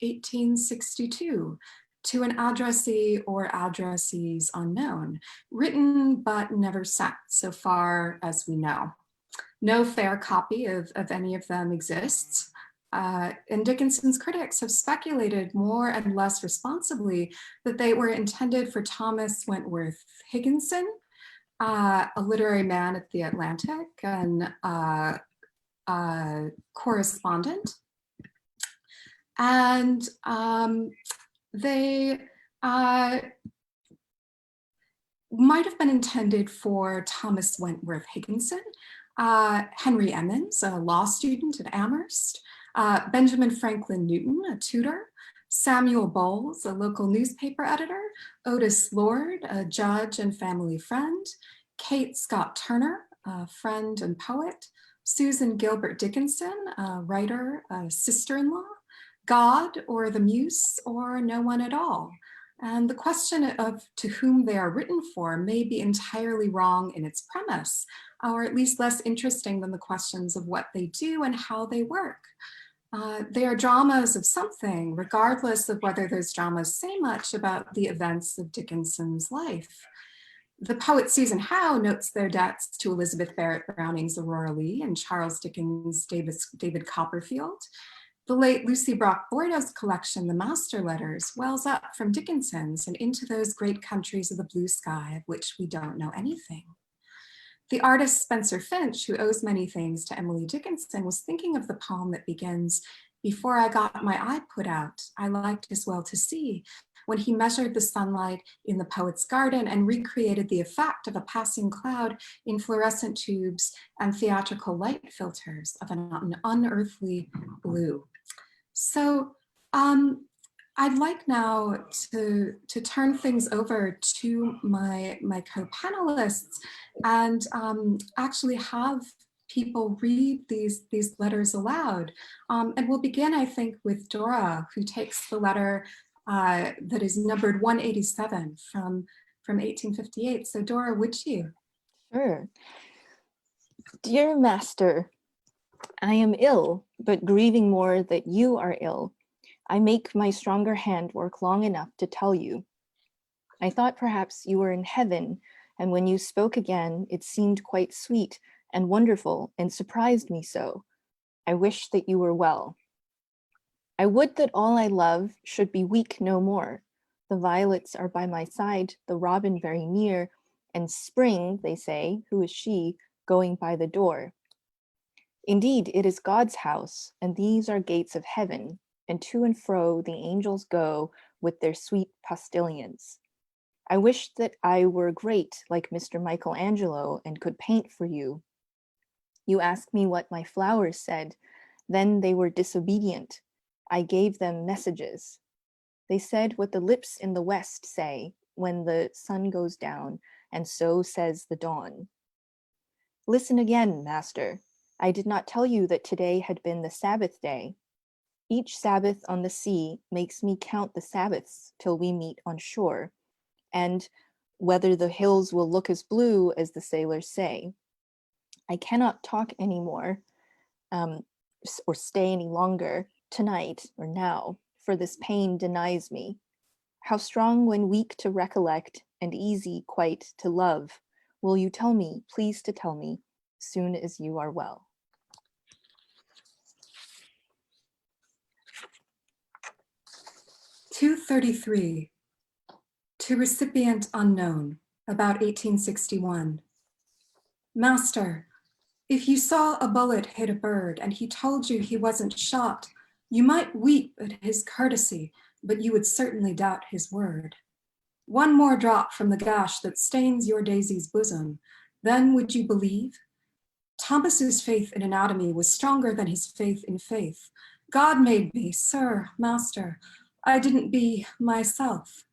1862, to an addressee or addressees unknown, written but never sent, so far as we know. No fair copy of any of them exists. And Dickinson's critics have speculated more and less responsibly that they were intended for Thomas Wentworth Higginson, a literary man at the Atlantic and correspondent. And they might have been intended for Thomas Wentworth Higginson, Henry Emmons, a law student at Amherst, Benjamin Franklin Newton, a tutor, Samuel Bowles, a local newspaper editor, Otis Lord, a judge and family friend, Kate Scott Turner, a friend and poet, Susan Gilbert Dickinson, a writer, a sister-in-law, God or the muse or no one at all. And the question of to whom they are written for may be entirely wrong in its premise, or at least less interesting than the questions of what they do and how they work. They are dramas of something, regardless of whether those dramas say much about the events of Dickinson's life. The poet Susan Howe notes their debts to Elizabeth Barrett Browning's Aurora Leigh and Charles Dickens' David Copperfield. The late Lucy Brock Boydell's collection, The Master Letters, wells up from Dickinson's and into those great countries of the blue sky of which we don't know anything. The artist Spencer Finch, who owes many things to Emily Dickinson, was thinking of the poem that begins, "Before I got my eye put out, I liked as well to see," when he measured the sunlight in the poet's garden and recreated the effect of a passing cloud in fluorescent tubes and theatrical light filters of an unearthly blue. So I'd like now to turn things over to my co-panelists and actually have people read these letters aloud. And we'll begin, I think, with Dora, who takes the letter that is numbered 187 from 1858. So Dora, would you? Sure. Dear Master, I am ill, but grieving more that you are ill. I make my stronger hand work long enough to tell you. I thought perhaps you were in heaven, and when you spoke again, it seemed quite sweet and wonderful and surprised me so. I wish that you were well. I would that all I love should be weak no more. The violets are by my side, the robin very near, and spring, they say, who is she, going by the door. Indeed, it is God's house, and these are gates of heaven, and to and fro the angels go with their sweet postilions. I wish that I were great like Mr. Michelangelo and could paint for you. You asked me what my flowers said, then they were disobedient. I gave them messages. They said what the lips in the west say when the sun goes down, and so says the dawn. Listen again, Master. I did not tell you that today had been the Sabbath day. Each Sabbath on the sea makes me count the Sabbaths till we meet on shore, and whether the hills will look as blue as the sailors say. I cannot talk anymore, or stay any longer tonight or now, for this pain denies me. How strong when weak to recollect and easy quite to love. Will you tell me, please to tell me, soon as you are well. "233, to recipient unknown, about 1861. Master, if you saw a bullet hit a bird and he told you he wasn't shot, you might weep at his courtesy, but you would certainly doubt his word. One more drop from the gash that stains your daisy's bosom, then would you believe? Thomas's faith in anatomy was stronger than his faith in faith. God made me, sir, master. I didn't be myself.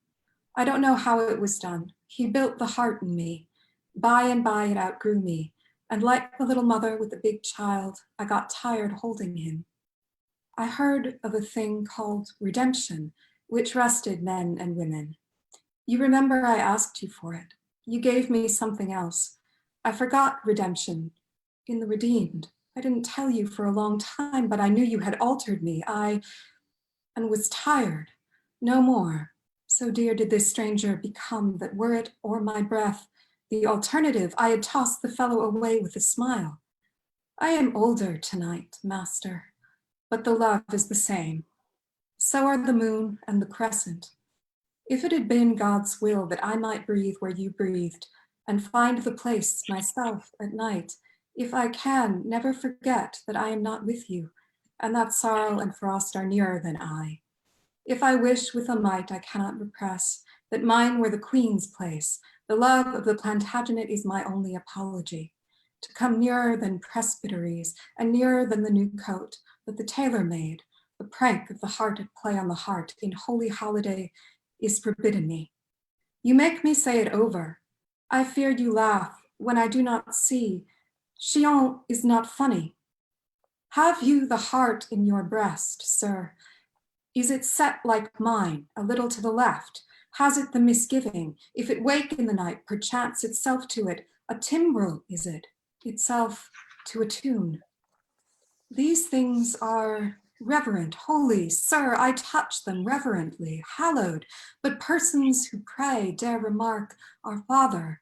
I don't know how it was done. He built the heart in me. By and by it outgrew me. And like the little mother with the big child, I got tired holding him. I heard of a thing called redemption, which rested men and women. You remember I asked you for it. You gave me something else. I forgot redemption in the redeemed. I didn't tell you for a long time, but I knew you had altered me. and was tired, no more. So dear did this stranger become that were it or my breath, the alternative, I had tossed the fellow away with a smile. I am older tonight, master, but the love is the same. So are the moon and the crescent. If it had been God's will that I might breathe where you breathed and find the place myself at night, if I can never forget that I am not with you and that sorrow and frost are nearer than I. If I wish with a might I cannot repress that mine were the queen's place, the love of the Plantagenet is my only apology. To come nearer than presbyteries and nearer than the new coat that the tailor made, the prank of the heart at play on the heart in holy holiday is forbidden me. You make me say it over. I fear you laugh when I do not see. Chillon is not funny. Have you the heart in your breast, sir? Is it set like mine, a little to the left? Has it the misgiving, if it wake in the night, perchance itself to it, a timbrel is it, itself to a tune? These things are reverent, holy, sir, I touch them reverently, hallowed, but persons who pray dare remark, our Father.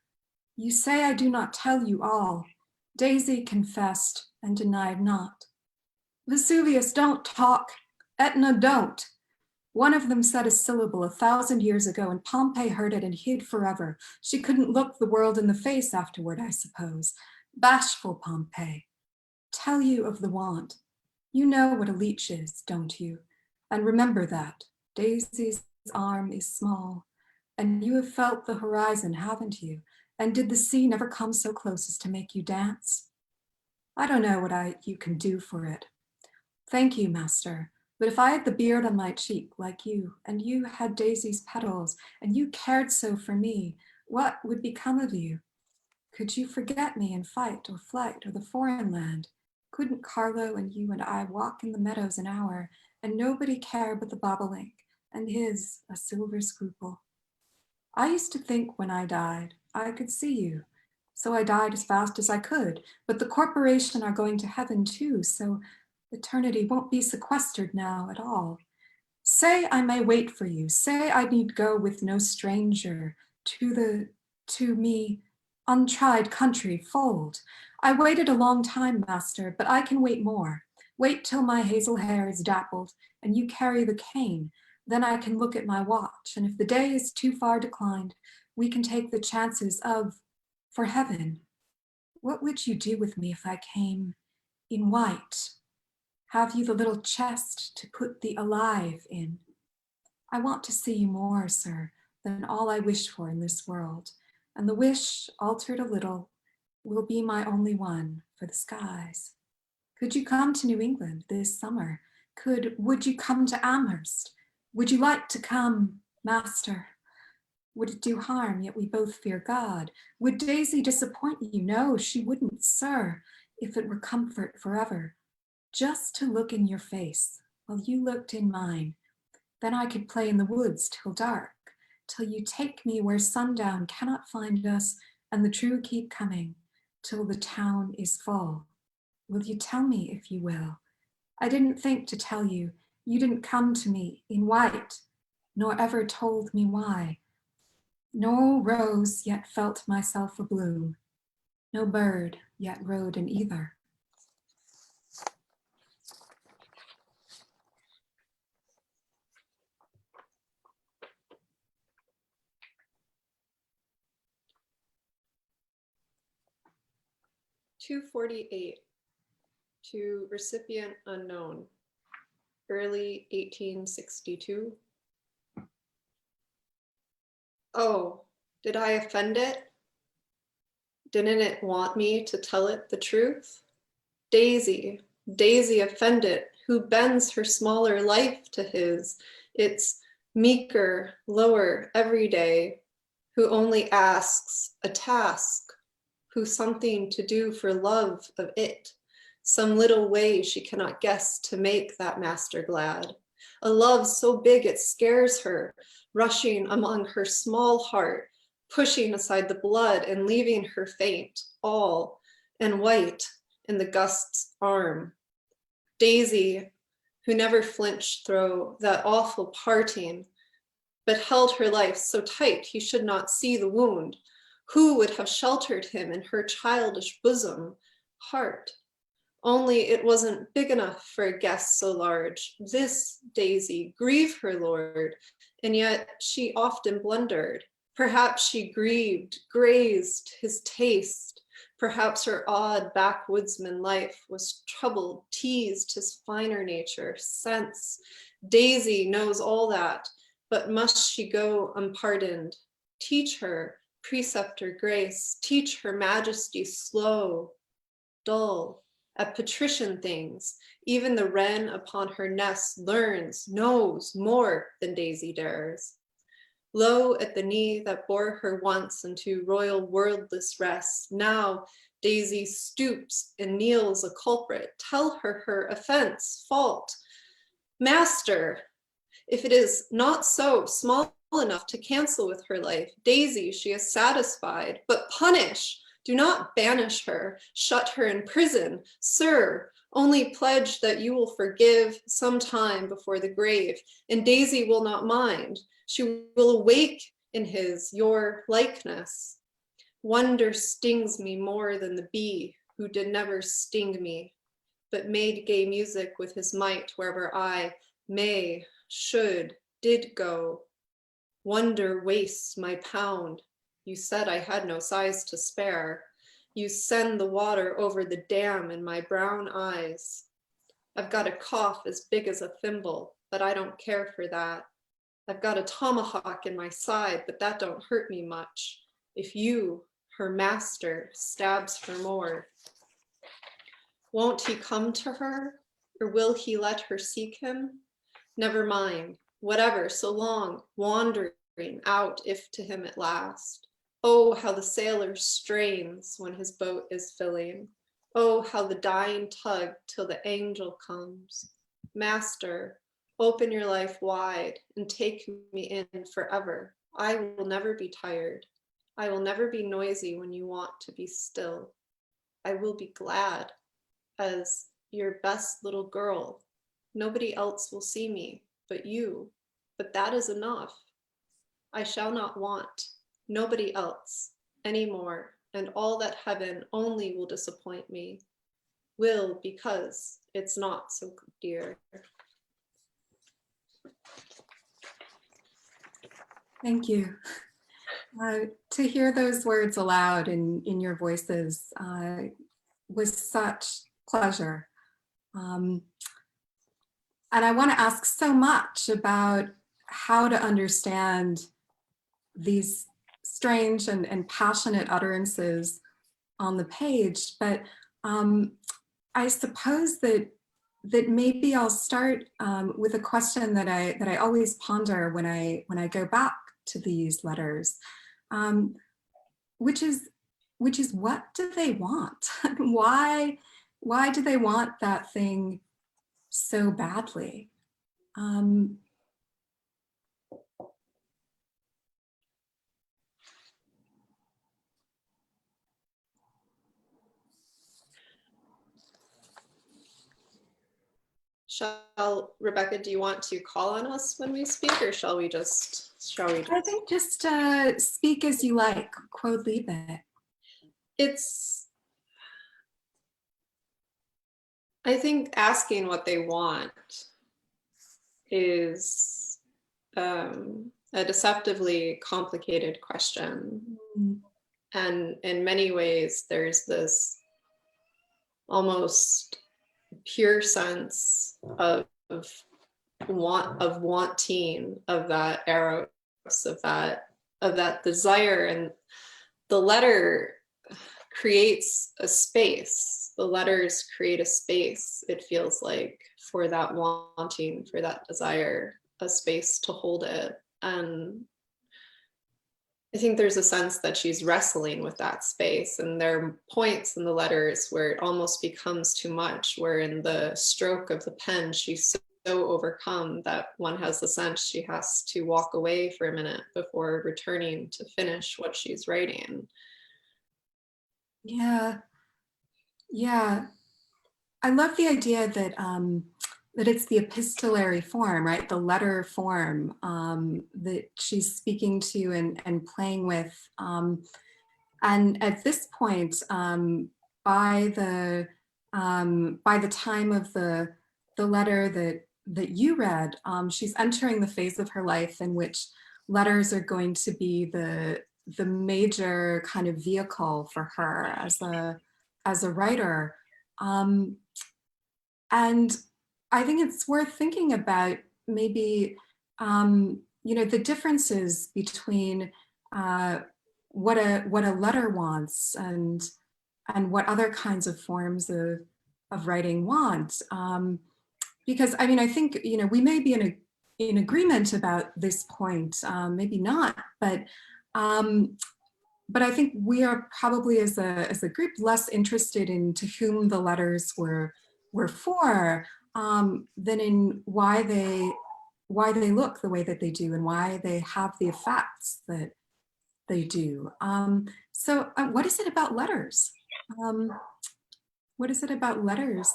You say I do not tell you all. Daisy confessed and denied not. Vesuvius, don't talk. Etna, don't. One of them said a syllable 1,000 years ago, and Pompey heard it and hid forever. She couldn't look the world in the face afterward, I suppose. Bashful Pompey. Tell you of the want. You know what a leech is, don't you? And remember that. Daisy's arm is small, and you have felt the horizon, haven't you? And did the sea never come so close as to make you dance? I don't know what you can do for it. Thank you, master. But if I had the beard on my cheek like you, and you had Daisy's petals, and you cared so for me, what would become of you? Could you forget me in fight or flight or the foreign land? Couldn't Carlo and you and I walk in the meadows an hour, and nobody care but the bobolink, and his a silver scruple? I used to think when I died, I could see you. So I died as fast as I could, but the corporation are going to heaven too, so eternity won't be sequestered now at all. Say I may wait for you. Say I need go with no stranger to me untried country fold. I waited a long time, master, but I can wait more. Wait till my hazel hair is dappled and you carry the cane. Then I can look at my watch, and if the day is too far declined, we can take the chances of, for heaven. What would you do with me if I came in white? Have you the little chest to put the alive in? I want to see you more, sir, than all I wish for in this world, and the wish, altered a little, will be my only one for the skies. Could you come to New England this summer? Would you come to Amherst? Would you like to come, master? Would it do harm, yet we both fear God? Would Daisy disappoint you? No, she wouldn't, sir, if it were comfort forever. Just to look in your face while you looked in mine. Then I could play in the woods till dark, till you take me where sundown cannot find us and the true keep coming, till the town is full. Will you tell me if you will? I didn't think to tell you. You didn't come to me in white, nor ever told me why. No rose yet felt myself a bloom. No bird yet rode in either. (248) To recipient unknown, early 1862. Oh, did I offend it? Didn't it want me to tell it the truth? Daisy, Daisy offended, who bends her smaller life to his, its meeker, lower every day, who only asks a task, who something to do for love of it, some little way she cannot guess to make that master glad. A love so big it scares her, rushing among her small heart, pushing aside the blood and leaving her faint, all and white in the gust's arm. Daisy, who never flinched through that awful parting, but held her life so tight he should not see the wound, who would have sheltered him in her childish bosom, heart. Only it wasn't big enough for a guest so large. This Daisy grieve her lord, and yet she often blundered. Perhaps she grieved, grazed his taste. Perhaps her odd backwoodsman life was troubled, teased his finer nature, sense. Daisy knows all that, but must she go unpardoned? Teach her, preceptor grace, teach her majesty slow, dull, at patrician things. Even the wren upon her nest learns, knows more than Daisy dares. Low at the knee that bore her once into royal worldless rest, now Daisy stoops and kneels a culprit. Tell her her offense, fault. Master, if it is not so small enough to cancel with her life, Daisy she is satisfied, but punish. Do not banish her, shut her in prison. Sir, only pledge that you will forgive some time before the grave, and Daisy will not mind. She will awake in your likeness. Wonder stings me more than the bee who did never sting me, but made gay music with his might wherever I may, should, did go. Wonder wastes my pound. You said I had no sighs to spare. You send the water over the dam in my brown eyes. I've got a cough as big as a thimble, but I don't care for that. I've got a tomahawk in my side, but that don't hurt me much. If you, her master, stabs her more, won't he come to her, or will he let her seek him? Never mind, whatever, so long, wandering out if to him at last. Oh, how the sailor strains when his boat is filling. Oh, how the dying tug till the angel comes. Master, open your life wide and take me in forever. I will never be tired. I will never be noisy when you want to be still. I will be glad as your best little girl. Nobody else will see me but you, but that is enough. I shall not want nobody else anymore, and all that heaven only will disappoint me, will because it's not so dear. Thank you. To hear those words aloud in your voices was such pleasure. And I want to ask so much about how to understand these strange and passionate utterances on the page, but I suppose that maybe I'll start with a question that I always ponder when I go back to these letters, which is what do they want? why do they want that thing so badly? Rebecca, do you want to call on us when we speak, or shall we just? I think just speak as you like, quod libe. I think asking what they want is a deceptively complicated question. Mm. And in many ways, there's this almost pure sense of wanting, of that eros, of that desire, and the letter creates a space. The letters create a space, it feels like, for that wanting, for that desire, a space to hold it. And I think there's a sense that she's wrestling with that space, and there are points in the letters where it almost becomes too much, where in the stroke of the pen, she's so overcome that one has the sense she has to walk away for a minute before returning to finish what she's writing. Yeah. I love the idea that that it's the epistolary form, right? The letter form that she's speaking to and playing with. And at this point, by the time of the letter that you read, she's entering the phase of her life in which letters are going to be the major kind of vehicle for her as a writer. And I think it's worth thinking about maybe, the differences between what a letter wants and what other kinds of forms of writing want. Because I mean, I think, we may be in agreement about this point, maybe not, but I think we are probably as a group less interested in to whom the letters were for, than in why they look the way that they do and why they have the effects that they do. So what is it about letters? What is it about letters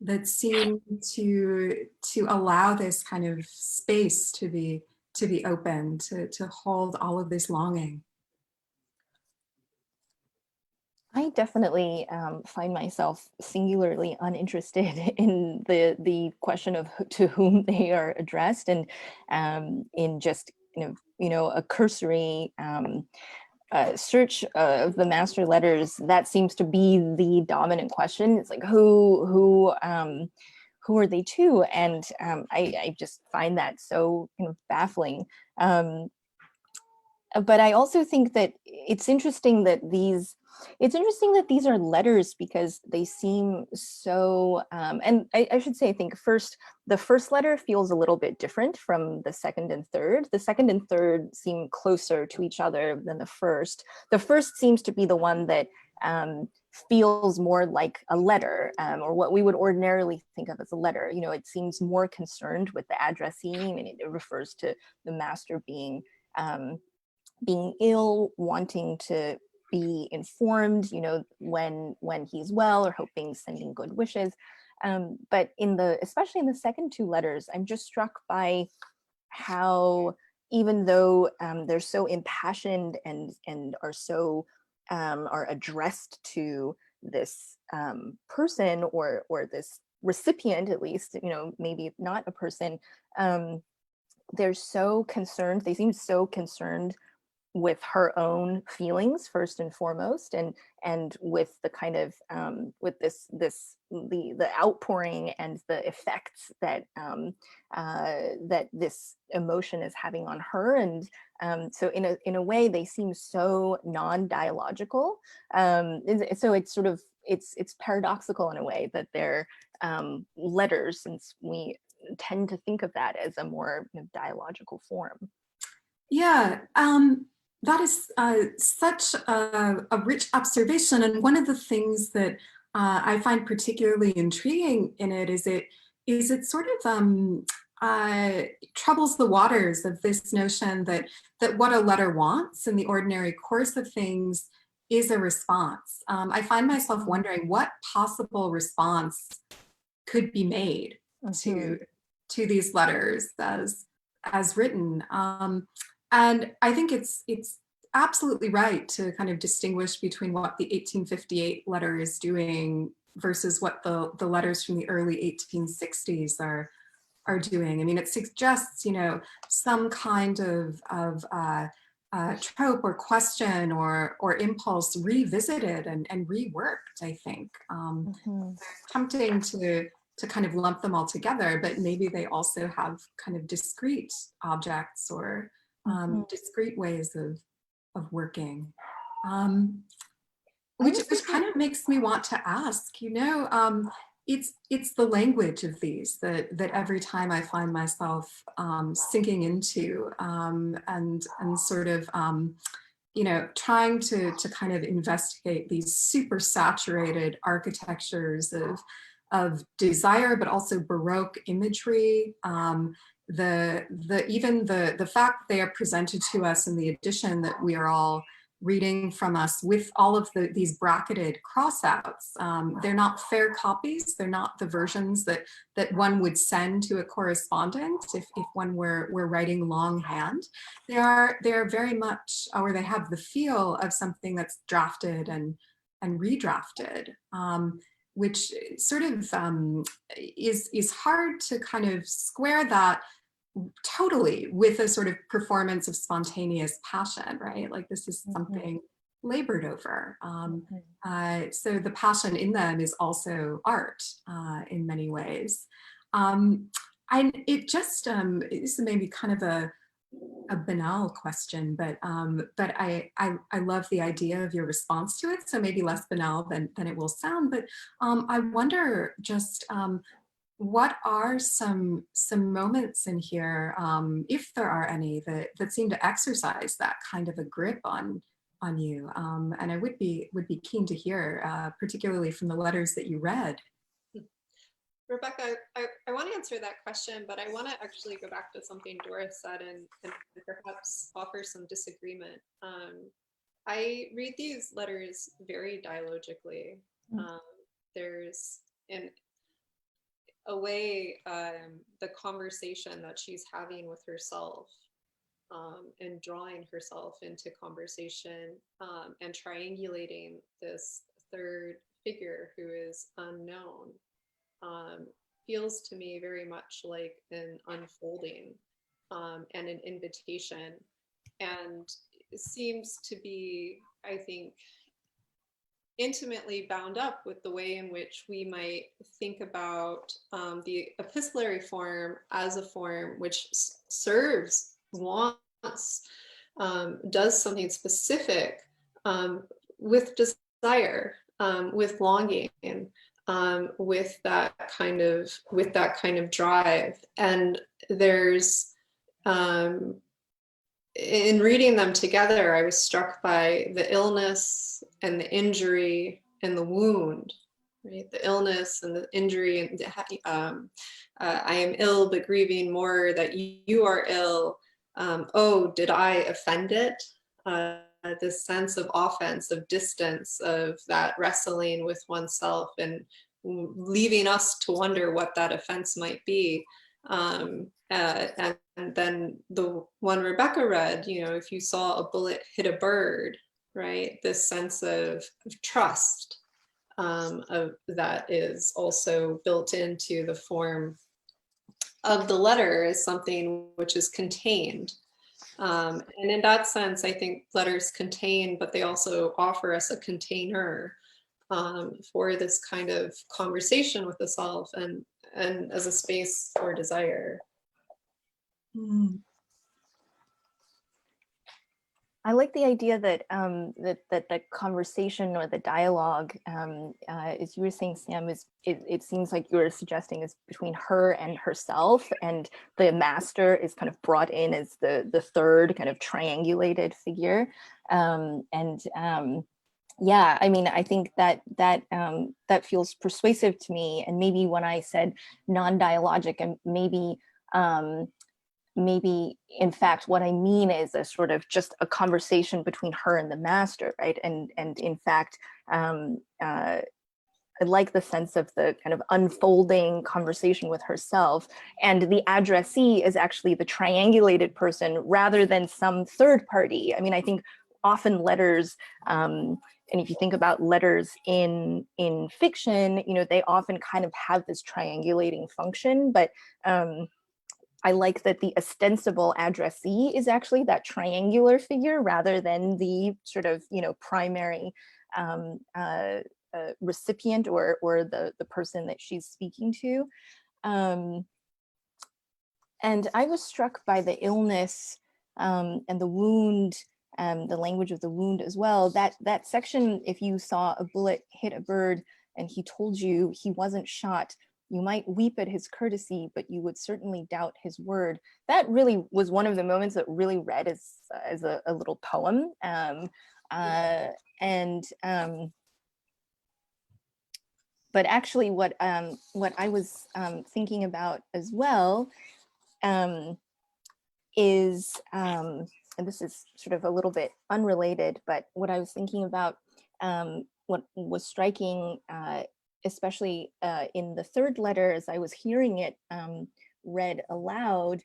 that seem to allow this kind of space to be open, to hold all of this longing? I definitely find myself singularly uninterested in the question of to whom they are addressed, and in just a cursory search of the master letters, that seems to be the dominant question. It's like who are they to? And I just find that so kind of baffling. But I also think that it's interesting that these are letters because they seem so, and I should say, I think the first letter feels a little bit different from the second and third. The second and third seem closer to each other than the first. The first seems to be the one that feels more like a letter, or what we would ordinarily think of as a letter. It seems more concerned with the addressee, and it refers to the master being ill, wanting to be informed, when he's well, or hoping, sending good wishes. But especially in the second two letters, I'm just struck by how, even though they're so impassioned and are so are addressed to this person or this recipient, at least, maybe not a person, they're so concerned. They seem so concerned with her own feelings first and foremost, and with the kind of with the outpouring and the effects that that this emotion is having on her. And so in a way they seem so non-dialogical, so it's sort of it's paradoxical in a way that they're letters, since we tend to think of that as a more dialogical form. Yeah, that is such a rich observation. And one of the things that I find particularly intriguing in it is it sort of troubles the waters of this notion that what a letter wants in the ordinary course of things is a response. I find myself wondering what possible response could be made to these letters as written. And I think it's absolutely right to kind of distinguish between what the 1858 letter is doing versus what the letters from the early 1860s are doing. I mean, it suggests, some kind of trope or question or impulse revisited and reworked, I think. Tempting to kind of lump them all together, but maybe they also have kind of discrete objects or discrete ways of working, which kind of makes me want to ask, it's the language of these that every time I find myself sinking into, and sort of trying to kind of investigate these super saturated architectures of desire, but also Baroque imagery. Even the fact that they are presented to us in the edition that we are all reading from us with all of these bracketed crossouts. They're not fair copies. They're not the versions that one would send to a correspondent if one were writing longhand. They're very much, or they have the feel of something that's drafted and redrafted, which sort of is hard to kind of square that totally with a sort of performance of spontaneous passion, right? Like this is something labored over. So the passion in them is also art in many ways. And it just, this is maybe kind of a banal question, but I love the idea of your response to it. So maybe less banal than it will sound, but I wonder just, what are some moments in here, if there are any, that seem to exercise that kind of a grip on you? And I would be keen to hear, particularly from the letters that you read. Rebecca, I want to answer that question, but I want to actually go back to something Doris said and perhaps offer some disagreement. I read these letters very dialogically. There's a way, the conversation that she's having with herself, and drawing herself into conversation, and triangulating this third figure who is unknown, feels to me very much like an unfolding, and an invitation, and it seems to be, I think, intimately bound up with the way in which we might think about the epistolary form as a form which serves, wants, does something specific, with desire, with longing, with that kind of drive. And there's, in reading them together, I was struck by the illness and the injury and the wound, right? The illness and the injury, and I am ill, but grieving more that you are ill. Oh, did I offend it? This sense of offense, of distance, of that wrestling with oneself, and leaving us to wonder what that offense might be. And then the one Rebecca read, if you saw a bullet hit a bird, right? This sense of trust, of that is also built into the form of the letter, is something which is contained. And in that sense, I think letters contain, but they also offer us a container, for this kind of conversation with the self, and as a space for desire. I like the idea that that the conversation or the dialogue, as you were saying, Sam, it seems like you were suggesting is between her and herself, and the master is kind of brought in as the third kind of triangulated figure, yeah, I mean, I think that feels persuasive to me. And maybe when I said non-dialogic, and maybe in fact what I mean is a sort of just a conversation between her and the master, right? And in fact, I like the sense of the kind of unfolding conversation with herself, and the addressee is actually the triangulated person rather than some third party. I mean, I think often letters, and if you think about letters in fiction, they often kind of have this triangulating function, but I like that the ostensible addressee is actually that triangular figure rather than the sort of, primary recipient or the person that she's speaking to. And I was struck by the illness and the wound, the language of the wound as well. That section, if you saw a bullet hit a bird and he told you he wasn't shot, you might weep at his courtesy, but you would certainly doubt his word. That really was one of the moments that really read as a little poem. But actually what I was thinking about as well is and this is sort of a little bit unrelated, but what I was thinking about, what was striking, especially in the third letter, as I was hearing it read aloud,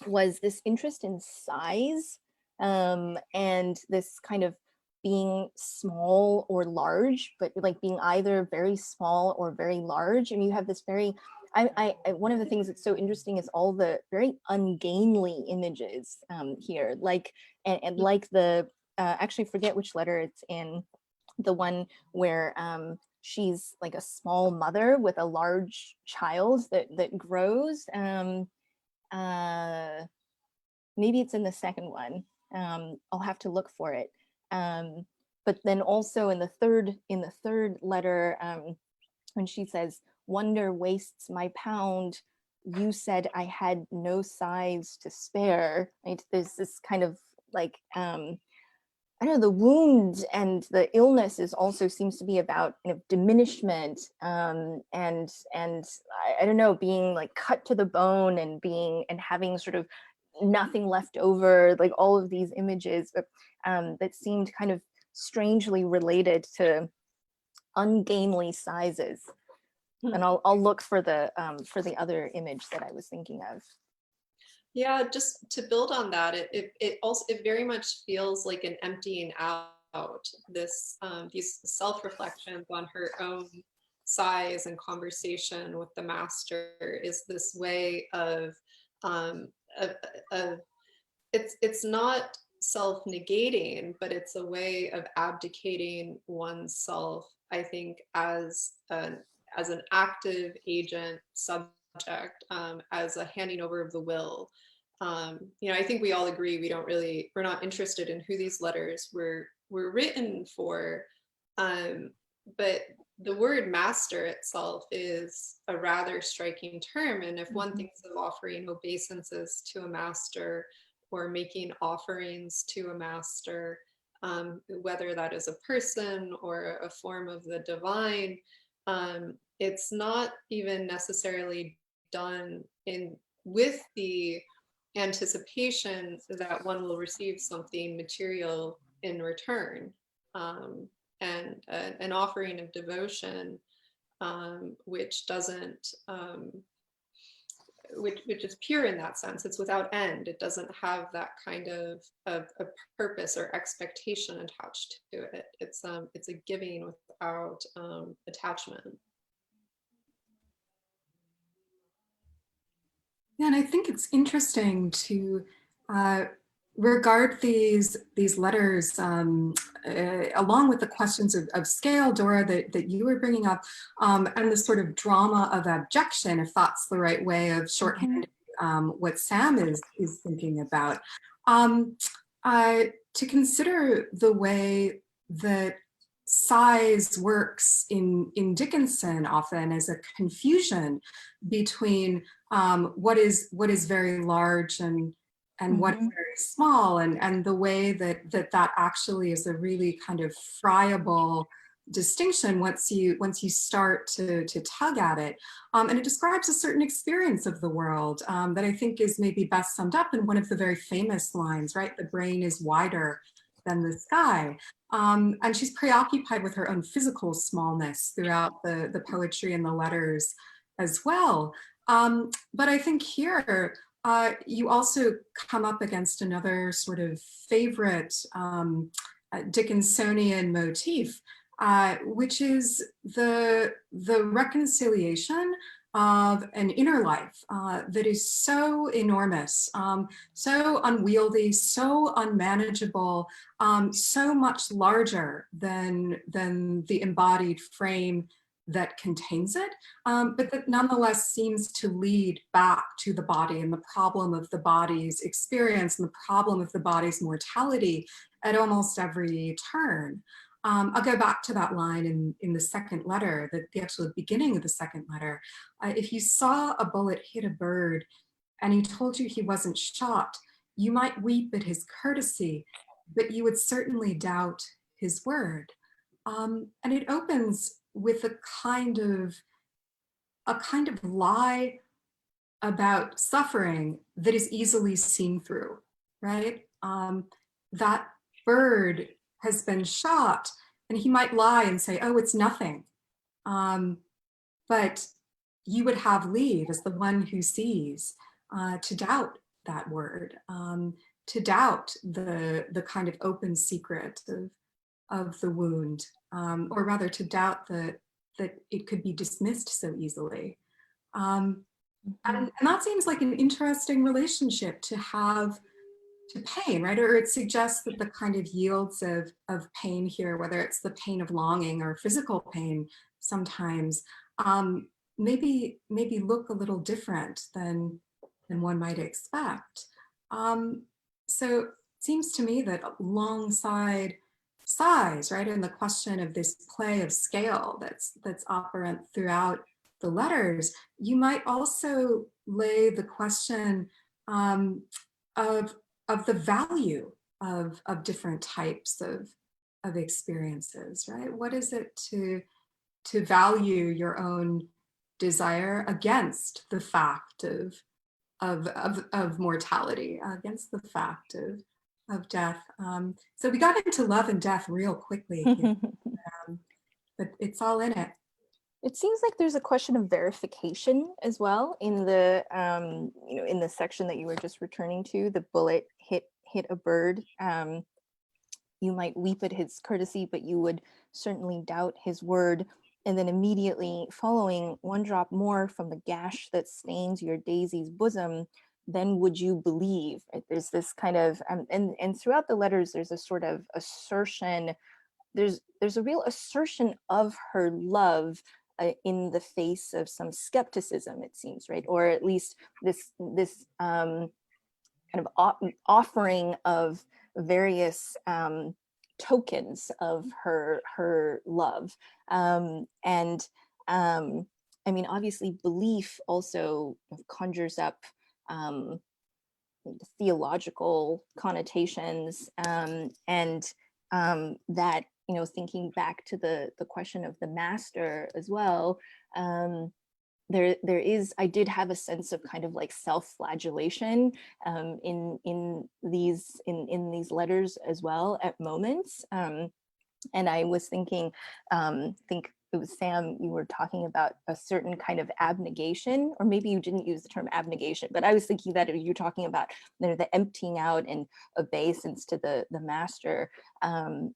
was this interest in size, and this kind of being small or large, but like being either very small or very large. And you have this very, one of the things that's so interesting is all the very ungainly images here, like, and like the, actually forget which letter it's in, the one where she's like a small mother with a large child that grows. Maybe it's in the second one. I'll have to look for it. But then also in the third letter, when she says, "Wonder wastes my pound. You said I had no size to spare." Right? There's this kind of like, I don't know, the wound and the illness is also seems to be about, you know, diminishment, and I don't know, being like cut to the bone and being and having sort of nothing left over, like all of these images that seemed kind of strangely related to ungainly sizes. And I'll look for the other image that I was thinking of. Yeah, just to build on that, it also it very much feels like an emptying out. This these self-reflections on her own size and conversation with the master is this way of, um, of, of it's not self-negating, but it's a way of abdicating oneself, I think, as an active agent subject, as a handing over of the will. You know, I think we all agree we're not interested in who these letters were written for, but the word master itself is a rather striking term. And if one thinks of offering obeisances to a master or making offerings to a master, whether that is a person or a form of the divine, it's not even necessarily done in with the anticipation that one will receive something material in return. And an offering of devotion, which doesn't, which is pure in that sense. It's without end. It doesn't have that kind of a purpose or expectation attached to it. It's a giving without attachment. Yeah, and I think it's interesting to regard these letters along with the questions of scale, Dora, that you were bringing up, and the sort of drama of objection, if that's the right way of shorthanding what Sam is thinking about. To consider the way that size works in Dickinson often as a confusion between what is very large and what is very small, and the way that actually is a really kind of friable distinction once you start to tug at it, and it describes a certain experience of the world that I think is maybe best summed up in one of the very famous lines, right? The brain is wider than the sky. And she's preoccupied with her own physical smallness throughout the poetry and the letters as well. But I think here you also come up against another sort of favorite Dickinsonian motif, which is the reconciliation of an inner life that is so enormous, so unwieldy, so unmanageable, so much larger than the embodied frame that contains it, but that nonetheless seems to lead back to the body and the problem of the body's experience and the problem of the body's mortality at almost every turn. I'll go back to that line in the second letter, the actual beginning of the second letter. If you saw a bullet hit a bird and he told you he wasn't shot, you might weep at his courtesy, but you would certainly doubt his word. And it opens with a kind of lie about suffering that is easily seen through, right? That bird has been shot, and he might lie and say, oh, it's nothing. But you would have leave as the one who sees to doubt that word, to doubt the kind of open secret of the wound, or rather to doubt that it could be dismissed so easily. And that seems like an interesting relationship to have to pain, right? Or it suggests that the kind of yields of pain here, whether it's the pain of longing or physical pain sometimes, maybe look a little different than one might expect. So it seems to me that alongside size, right, and the question of this play of scale that's operant throughout the letters, you might also lay the question of the value of different types of experiences, right? What is it to value your own desire against the fact of mortality, against the fact of death? So we got into love and death real quickly here, but it's all in it. It seems like there's a question of verification as well in the in the section that you were just returning to. The bullet hit a bird. You might weep at his courtesy, but you would certainly doubt his word. And then immediately following, one drop more from the gash that stains your daisy's bosom, then would you believe? Right? There's this kind of and throughout the letters, there's a sort of assertion. There's a real assertion of her love in the face of some skepticism, it seems, right? Or at least this kind of offering of various tokens of her love. And I mean, obviously belief also conjures up theological connotations, and that, you know, thinking back to the question of the master as well, there is, I did have a sense of kind of like self-flagellation in these letters as well at moments. And I was thinking, think it was Sam, you were talking about a certain kind of abnegation, or maybe you didn't use the term abnegation, but I was thinking that you're talking about, you know, the emptying out and obeisance to the master. And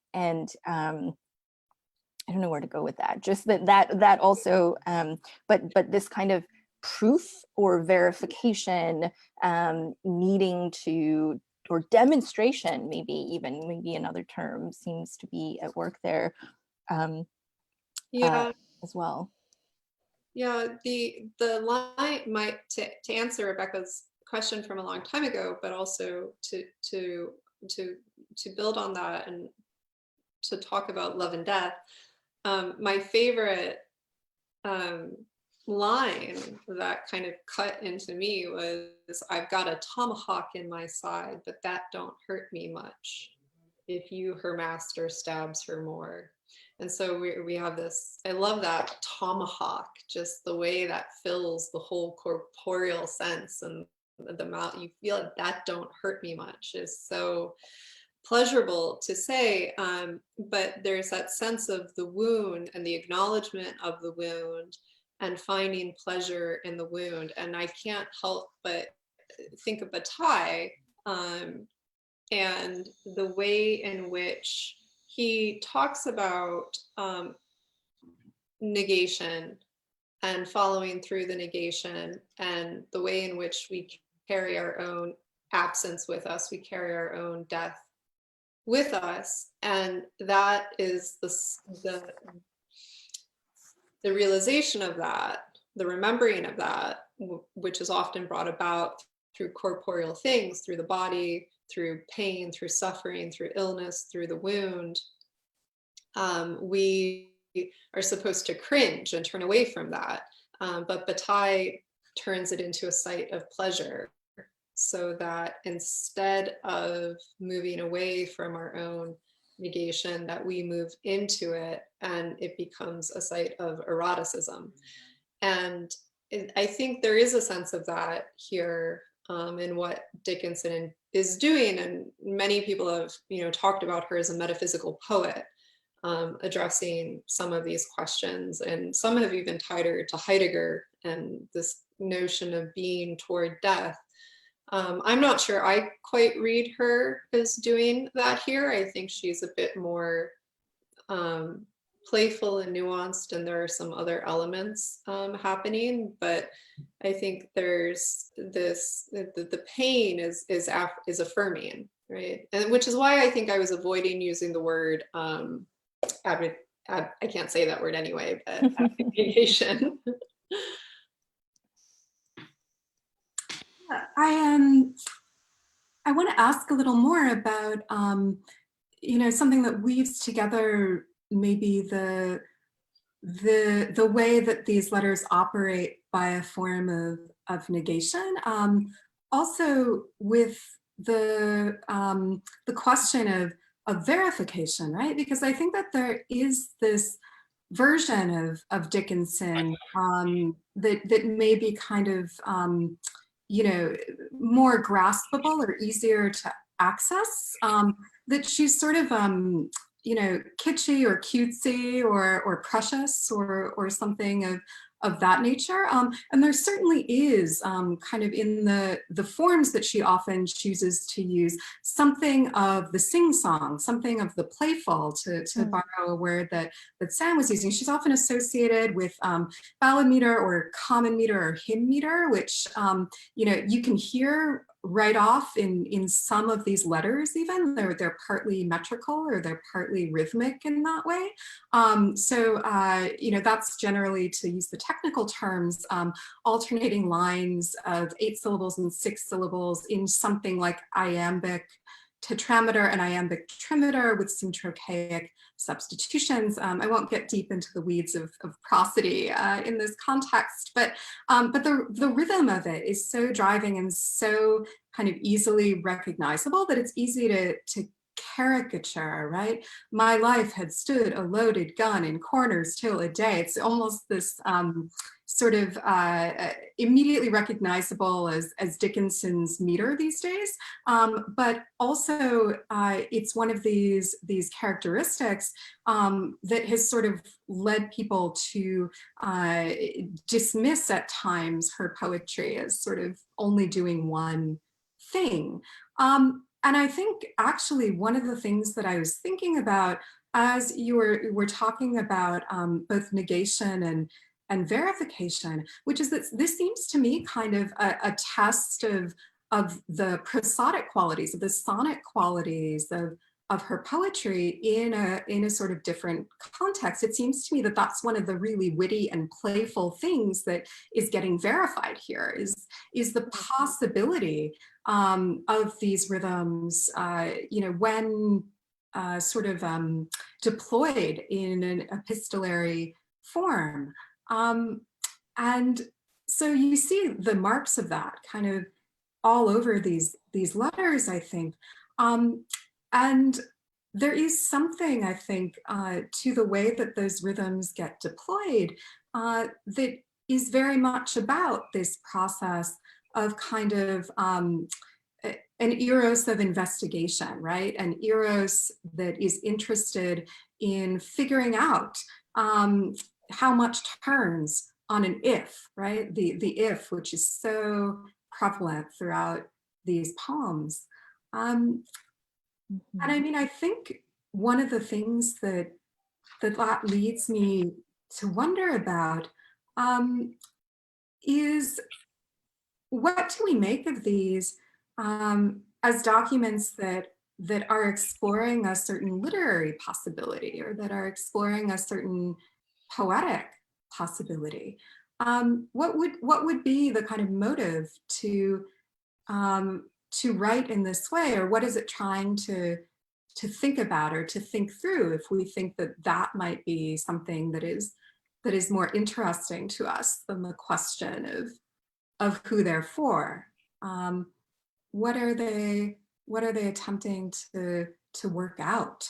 I don't know where to go with that. Just that also, but this kind of proof or verification, needing to, or demonstration, maybe another term seems to be at work there, Yeah. as well. Yeah, the line might, to answer Rebecca's question from a long time ago, but also to build on that and to talk about love and death. My favorite line that kind of cut into me was, I've got a tomahawk in my side, but that don't hurt me much. If you, her master, stabs her more. And so we have this, I love that tomahawk, just the way that fills the whole corporeal sense, and the amount you feel like that don't hurt me much is so pleasurable to say. But there's that sense of the wound and the acknowledgement of the wound and finding pleasure in the wound. And I can't help but think of Bataille, and the way in which he talks about negation and following through the negation, and the way in which we carry our own absence with us, we carry our own death with us. And that is the realization of that, the remembering of that, which is often brought about through corporeal things, through the body, through pain, through suffering, through illness, through the wound. We are supposed to cringe and turn away from that. But Bataille turns it into a site of pleasure, so that instead of moving away from our own negation, that we move into it, and it becomes a site of eroticism. And I think there is a sense of that here, in what Dickinson is doing. And many people have, talked about her as a metaphysical poet, addressing some of these questions. And some have even tied her to Heidegger and this notion of being toward death. I'm not sure I quite read her as doing that here. I think she's a bit more playful and nuanced, and there are some other elements happening, but I think there's this, the pain is affirming, right? And which is why I think I was avoiding using the word I can't say that word anyway, but abnegation. I want to ask a little more about something that weaves together maybe the way that these letters operate by a form of negation, also with the question of verification, right? Because I think that there is this version of Dickinson that may be kind of more graspable or easier to access. That she's sort of kitschy or cutesy or precious or something of that nature. And there certainly is kind of in the forms that she often chooses to use, something of the sing-song, something of the playful, to borrow a word that Sam was using. She's often associated with ballad meter or common meter or hymn meter, which you can hear right off in some of these letters. Even they're partly metrical or they're partly rhythmic in that way. So that's generally, to use the technical terms, alternating lines of 8 syllables and 6 syllables in something like iambic tetrameter and iambic trimeter with some trochaic substitutions. I won't get deep into the weeds of prosody in this context, but the rhythm of it is so driving and so kind of easily recognizable that it's easy to caricature, right? My life had stood a loaded gun in corners till a day. It's almost this sort of immediately recognizable as Dickinson's meter these days, but also it's one of these characteristics that has sort of led people to dismiss at times her poetry as sort of only doing one thing. And I think actually one of the things that I was thinking about as you were talking about both negation and verification, which is that this seems to me kind of a test of the prosodic qualities, of the sonic qualities of her poetry in a sort of different context. It seems to me that that's one of the really witty and playful things that is getting verified here, is the possibility of these rhythms, when sort of deployed in an epistolary form. And so you see the marks of that kind of all over these letters, I think. And there is something, I think, to the way that those rhythms get deployed that is very much about this process of kind of an eros of investigation, right? An eros that is interested in figuring out how much turns on an if, right? The if, which is so prevalent throughout these poems. And I mean, I think one of the things that leads me to wonder about is, what do we make of these as documents that are exploring a certain literary possibility, or that are exploring a certain poetic possibility? What would be the kind of motive to write in this way, or what is it trying to think about or to think through, if we think that might be something that is more interesting to us than the question of who they're for? What are they attempting to work out?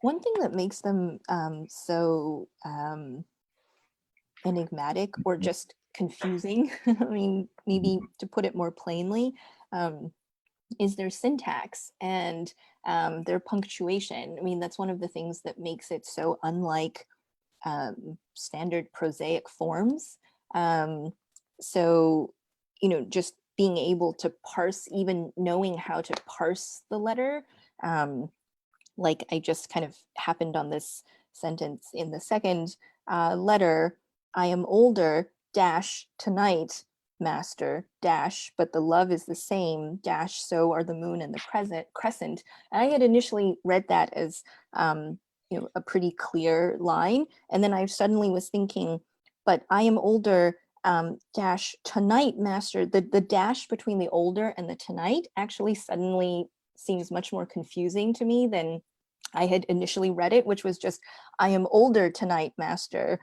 One thing that makes them so enigmatic or just confusing, I mean, maybe to put it more plainly, is their syntax and their punctuation. I mean, that's one of the things that makes it so unlike standard prosaic forms. So, you know, just being able to parse, even knowing how to parse the letter, like I just kind of happened on this sentence in the second letter, I am older, dash, tonight, master, dash, but the love is the same, dash, so are the moon and the crescent. And I had initially read that as, you know, a pretty clear line. And then I suddenly was thinking, but I am older, dash, tonight, master, the dash between the older and the tonight actually suddenly seems much more confusing to me than I had initially read it, which was just, I am older tonight, master,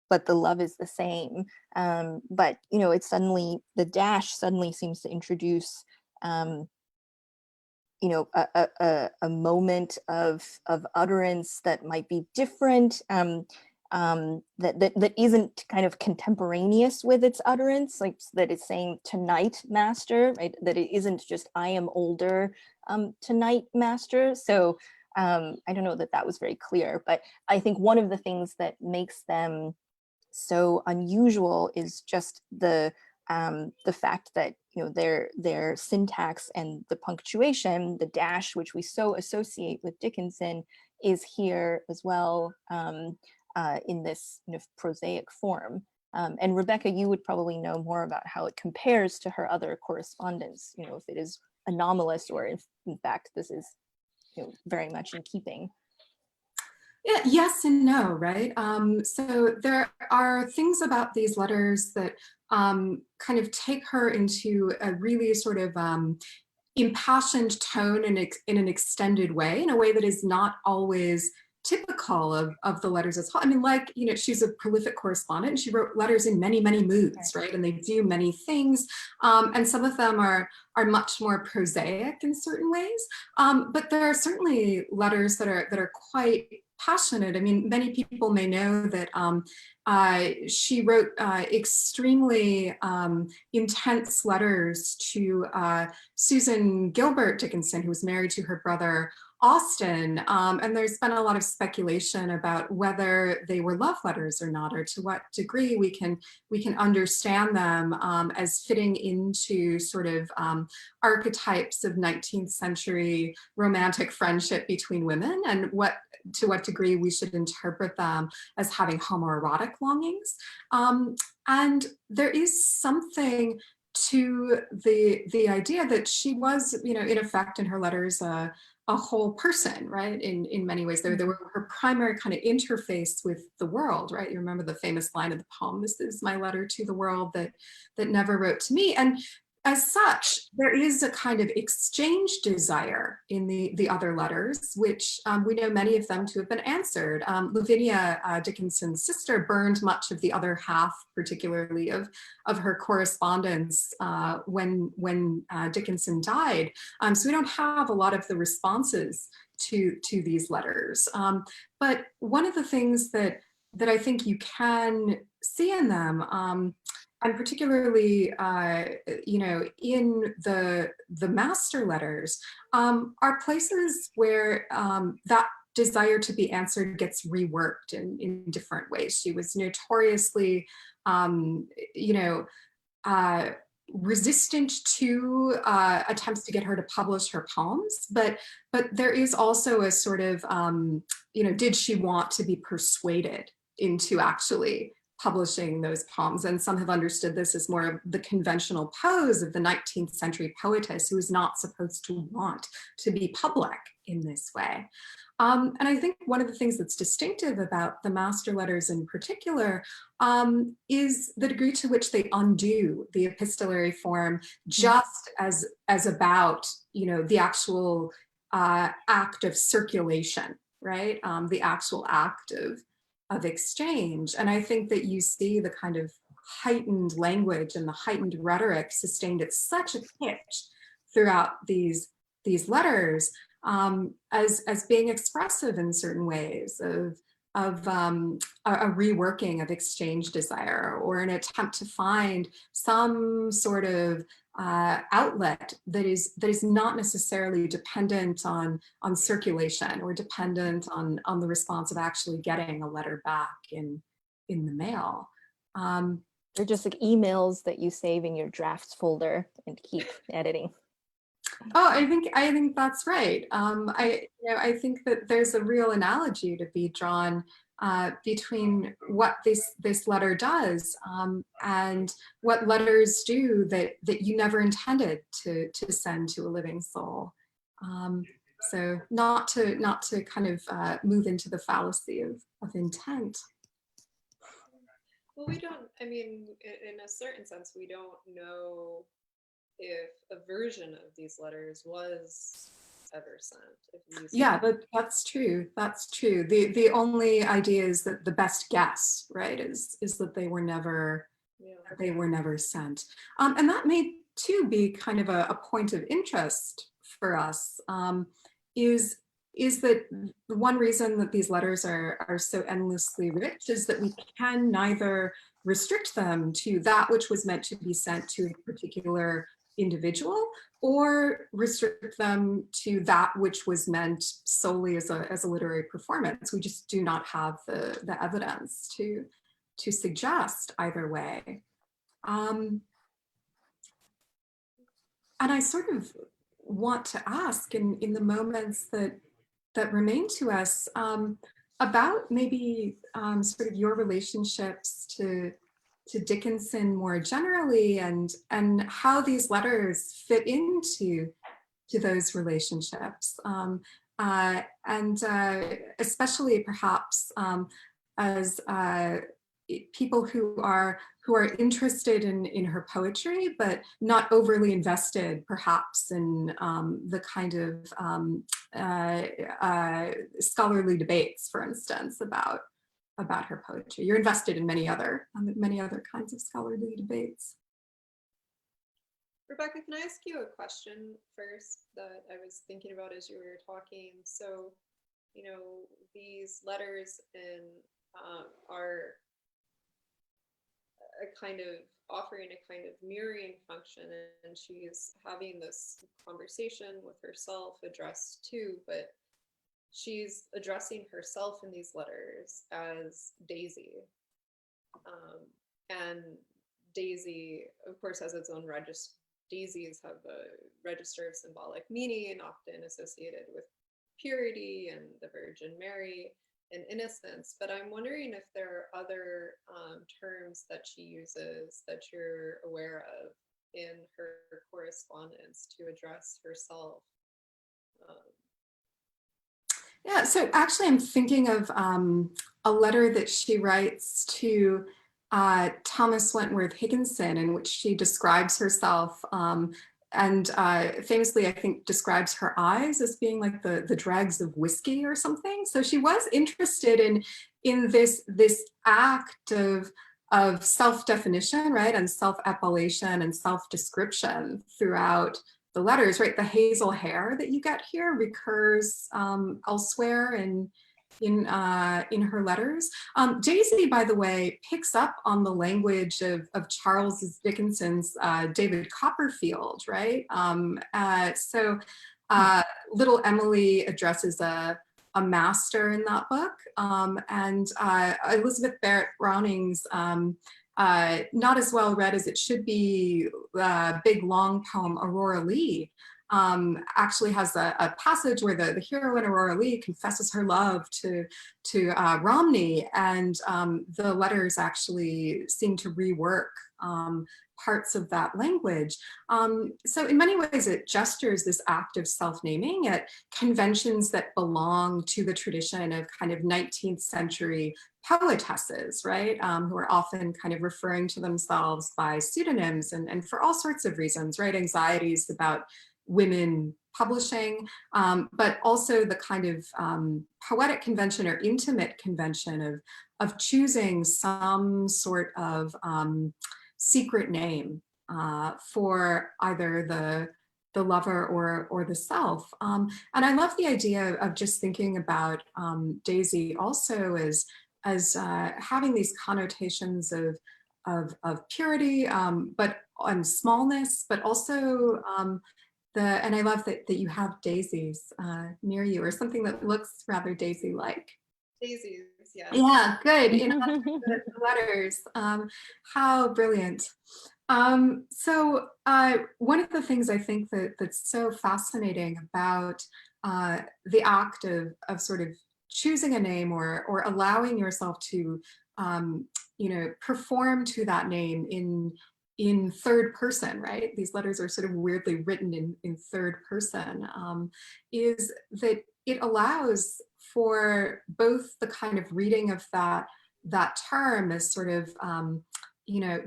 but the love is the same. But, you know, it's suddenly, the dash suddenly seems to introduce, you know, a moment of utterance that might be different, that isn't kind of contemporaneous with its utterance, like that it's saying tonight, master, right? That it isn't just I am older tonight, master. So I don't know that that was very clear, but I think one of the things that makes them so unusual is just the fact that, you know, their syntax and the punctuation, the dash, which we so associate with Dickinson, is here as well in this, you know, prosaic form. And Rebecca, you would probably know more about how it compares to her other correspondence, you know, if it is anomalous or if in fact this is, you know, very much in keeping. Yeah, yes and no, right? So there are things about these letters that kind of take her into a really sort of impassioned tone in an extended way, in a way that is not always typical of the letters as well. I mean, like, you know, she's a prolific correspondent and she wrote letters in many, many moods, right? And they do many things. And some of them are much more prosaic in certain ways. But there are certainly letters that are quite passionate. I mean, many people may know that she wrote extremely intense letters to Susan Gilbert Dickinson, who was married to her brother Austin. And there's been a lot of speculation about whether they were love letters or not, or to what degree we can understand them as fitting into sort of archetypes of 19th century romantic friendship between women, and to what degree we should interpret them as having homoerotic longings. And there is something to the idea that she was, you know, in effect in her letters, a whole person, right? In many ways, they were her primary kind of interface with the world, right? You remember the famous line of the poem, "This is my letter to the world that never wrote to me." And as such, there is a kind of exchange desire in the other letters, which we know many of them to have been answered. Lavinia Dickinson's sister burned much of the other half, particularly of her correspondence when Dickinson died. So we don't have a lot of the responses to these letters. But one of the things that I think you can see in them, and particularly, you know, in the master letters, are places where that desire to be answered gets reworked in different ways. She was notoriously, you know, resistant to attempts to get her to publish her poems, but there is also a sort of, you know, did she want to be persuaded into actually publishing those poems? And some have understood this as more of the conventional pose of the 19th century poetess who is not supposed to want to be public in this way. And I think one of the things that's distinctive about the master letters in particular is the degree to which they undo the epistolary form, just as about, you know, the actual act of circulation, right? The actual act of exchange. And I think that you see the kind of heightened language and the heightened rhetoric sustained at such a pitch throughout these letters, as being expressive in certain ways of a reworking of exchange desire, or an attempt to find some sort of outlet that is not necessarily dependent on circulation, or dependent on the response of actually getting a letter back in the mail. They're just like emails that you save in your drafts folder and keep editing. Oh, I think that's right. I think that there's a real analogy to be drawn between what this letter does, and what letters do that you never intended to send to a living soul. So not to kind of move into the fallacy of intent. Well, we don't, I mean, in a certain sense, we don't know if a version of these letters was ever sent. Yeah, that's true. That's true. The only idea is that the best guess, right, is that they were never sent. And that may too be kind of a point of interest for us, is that the one reason that these letters are so endlessly rich is that we can neither restrict them to that which was meant to be sent to a particular individual, or restrict them to that which was meant solely as a literary performance. We just do not have the evidence to suggest either way. And I sort of want to ask in the moments that remain to us, about maybe sort of your relationships to Dickinson more generally, and how these letters fit into those relationships, and especially perhaps as people who are interested in her poetry, but not overly invested perhaps in the kind of scholarly debates, for instance, about her poetry. You're invested in many other kinds of scholarly debates. Rebecca, can I ask you a question first that I was thinking about as you were talking? So, you know, these letters are a kind of offering a kind of mirroring function, and she's having this conversation with herself addressed to, but she's addressing herself in these letters as Daisy. And Daisy, of course, has its own register. Daisies have a register of symbolic meaning, often associated with purity and the Virgin Mary and innocence. But I'm wondering if there are other terms that she uses that you're aware of in her correspondence to address herself. Yeah, so actually I'm thinking of a letter that she writes to Thomas Wentworth Higginson, in which she describes herself, and famously, I think, describes her eyes as being like the dregs of whiskey or something. So she was interested in this act of self-definition, right, and self-appellation and self-description throughout the letters, right? The hazel hair that you get here recurs elsewhere in her letters. Daisy, by the way, picks up on the language of Charles Dickinson's David Copperfield, right? So little Emily addresses a master in that book, and Elizabeth Barrett Browning's not as well read as it should be, big long poem Aurora Leigh, actually has a passage where the heroine Aurora Leigh confesses her love to Romney, and the letters actually seem to rework parts of that language. So in many ways, it gestures this act of self-naming at conventions that belong to the tradition of kind of 19th century poetesses, right? Who are often kind of referring to themselves by pseudonyms, and for all sorts of reasons, right? Anxieties about women publishing, but also the kind of poetic convention or intimate convention of choosing some sort of secret name for either the the lover or the self. And I love the idea of just thinking about Daisy also as having these connotations of purity, but on smallness, but also and I love that you have daisies near you, or something that looks rather daisy-like. Daisies, yes. Yeah, good. In the letters. How brilliant. So one of the things I think that's so fascinating about the act of sort of choosing a name or allowing yourself to perform to that name in third person, right? These letters are sort of weirdly written in third person, is that it allows for both the kind of reading of that term as sort of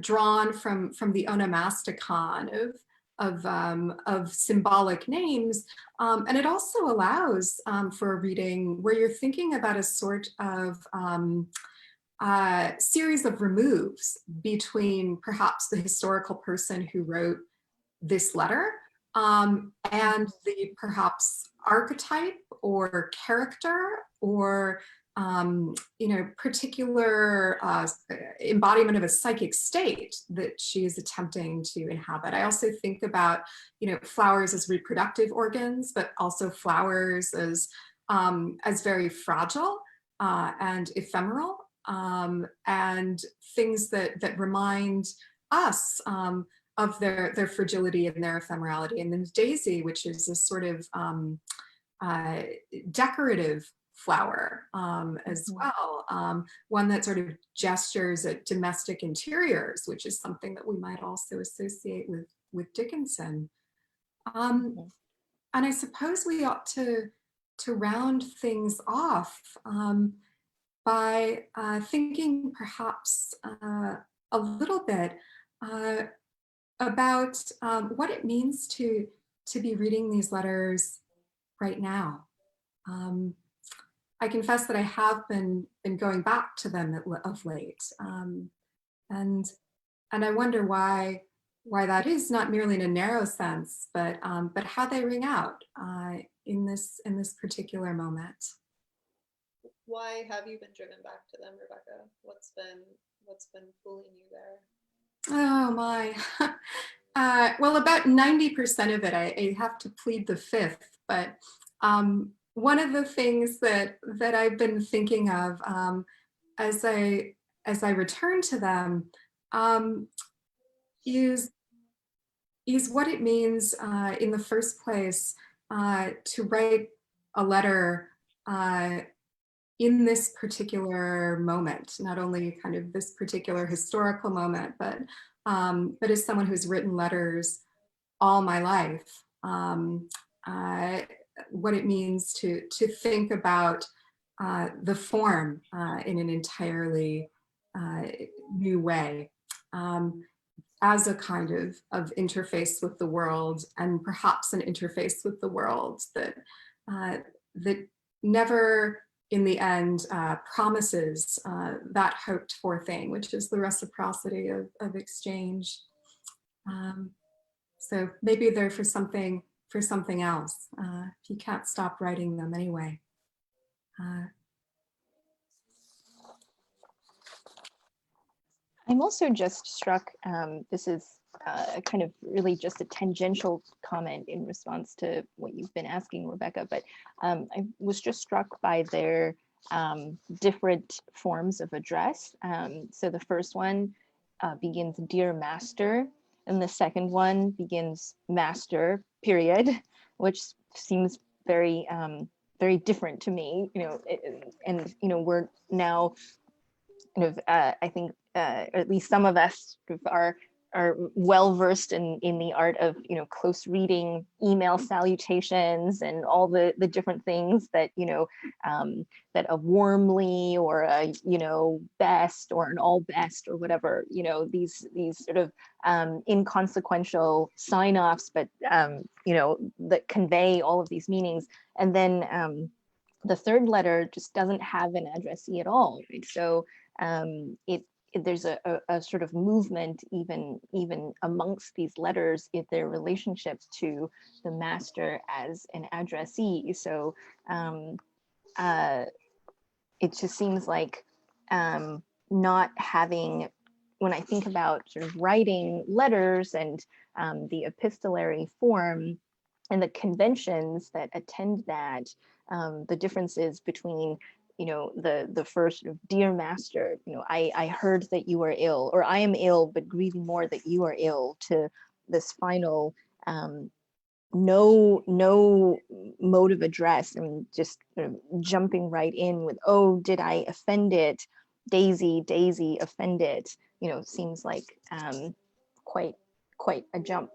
drawn from the onomasticon of symbolic names, and it also allows for a reading where you're thinking about a sort of series of removes between perhaps the historical person who wrote this letter and the perhaps archetype or character or particular embodiment of a psychic state that she is attempting to inhabit. I also think about flowers as reproductive organs, but also flowers as very fragile and ephemeral, and things that remind us of their fragility and their ephemerality. And then daisy, which is a sort of decorative flower as well, one that sort of gestures at domestic interiors, which is something that we might also associate with Dickinson. And I suppose we ought to round things off by thinking perhaps a little bit about what it means to be reading these letters right now. I confess that I have been going back to them of late, and I wonder why that is, not merely in a narrow sense, but how they ring out in this particular moment. Why have you been driven back to them, Rebecca? What's been pulling you there? Oh my. Well, about 90% of it, I have to plead the fifth, but one of the things that I've been thinking of as I return to them is what it means in the first place to write a letter in this particular moment, not only kind of this particular historical moment, but as someone who's written letters all my life, what it means to think about the form in an entirely new way, as a kind of interface with the world, and perhaps an interface with the world that never in the end promises that hoped for thing, which is the reciprocity of exchange. So maybe they're for something else, if you can't stop writing them anyway. I'm also just struck, this is kind of really just a tangential comment in response to what you've been asking, Rebecca, but I was just struck by their different forms of address. So the first one begins "Dear Master," and the second one begins "Master," period, which seems very, very different to me, and we're now kind of, I think, at least some of us are well versed in the art of close reading email salutations and all the different things that that a warmly or a best or an all best or whatever, these sort of inconsequential sign-offs, but that convey all of these meanings. And then the third letter just doesn't have an addressee at all, right? So there's a sort of movement even amongst these letters in their relationships to the master as an addressee. So it just seems like not having, when I think about sort of writing letters and the epistolary form and the conventions that attend that, the differences between, you know, the first sort of, dear master, you know, I heard that you are ill, or I am ill but grieving more that you are ill, to this final no mode of address, and just sort of jumping right in with, oh, did I offend it, Daisy, Daisy offended, you know, seems like quite a jump.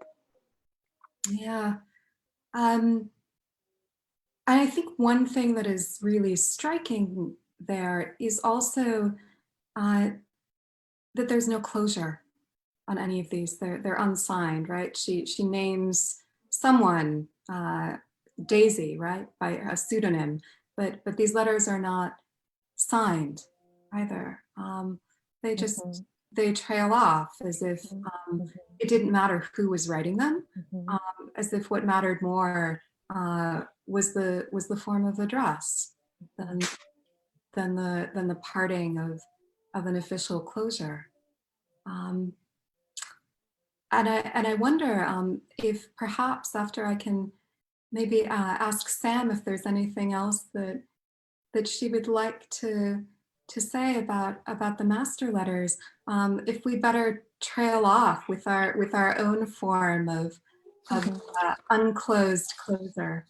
Yeah. And I think one thing that is really striking there is also that there's no closure on any of these. They're unsigned, right? She names someone, Daisy, right, by a pseudonym, but these letters are not signed either. They just Mhm. they trail off as if Mhm. it didn't matter who was writing them, Mhm. as if what mattered more was the form of address than the parting of an official closure. Um, and I wonder if perhaps after I can maybe ask Sam if there's anything else that she would like to say about the master letters. If we better trail off with our own form of unclosed closer.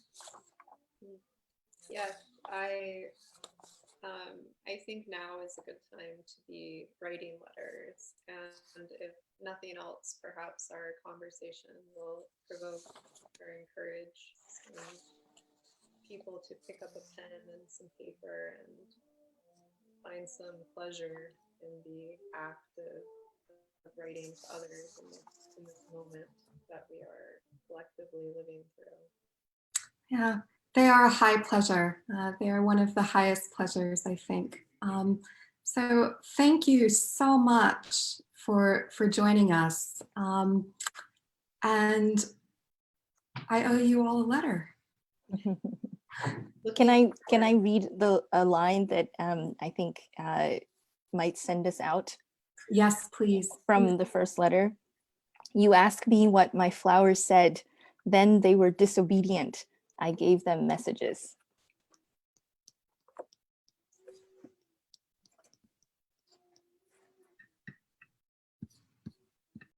Yes, I think now is a good time to be writing letters, and if nothing else, perhaps our conversation will provoke or encourage some people to pick up a pen and some paper and find some pleasure in the act of writing to others in this moment that we are collectively living through. Yeah, they are a high pleasure. They are one of the highest pleasures, I think. So thank you so much for joining us. And I owe you all a letter. Can I read a line that I think might send us out Yes, please. from the first letter? You ask me what my flowers said, then they were disobedient. I gave them messages.